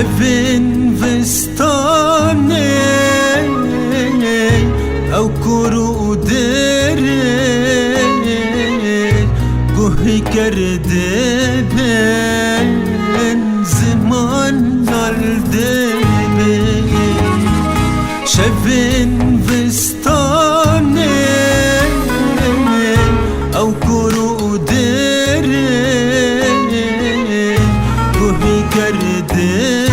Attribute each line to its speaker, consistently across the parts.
Speaker 1: شفن وستانه او کرو دره گوهی کرده بین زمان نالده بین شفن وستانه او کرو دره گوهی کرده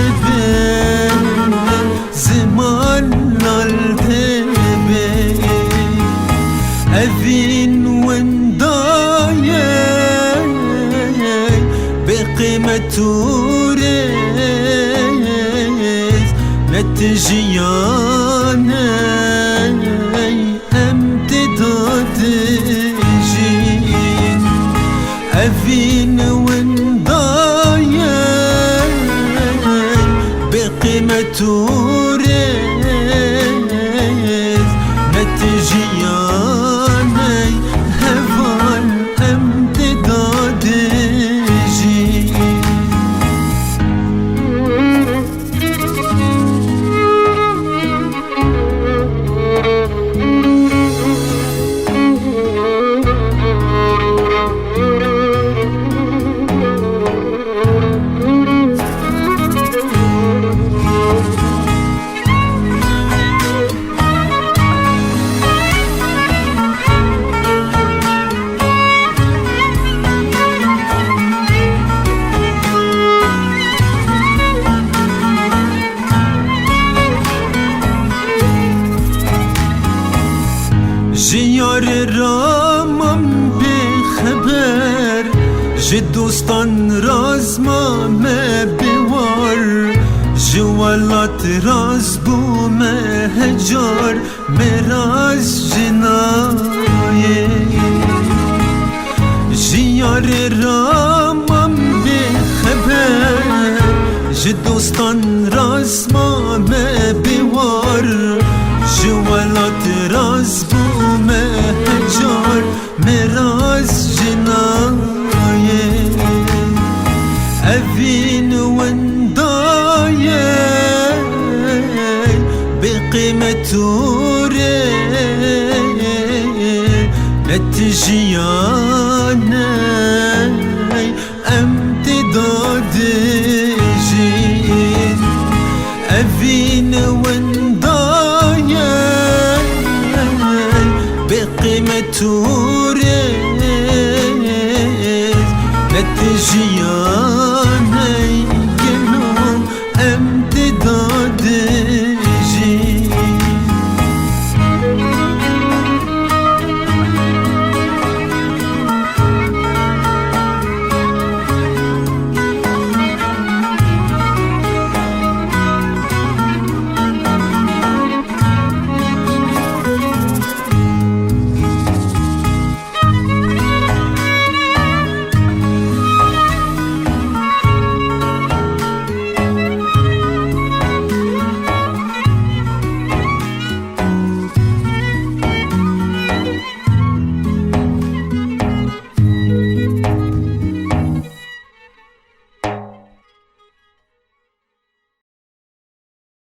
Speaker 1: زمان نالده أذين وندايا بقيمة ريز نتجيانا امتداد جين أذين وندايا بقيمة ريز نتجيانا جیار رامم به خبر جی دوستان راز ما بیوار جوالات راز بو مهجار مراز جنایه جیار رامم به خبر جی دوستان راز ما بیوار جوالات راز بو مهجار مراز جنايه أذين وندايه بقيمة ريه نتجيانا امتداد جين أذين وندايه بقيمة ريز نتجيانا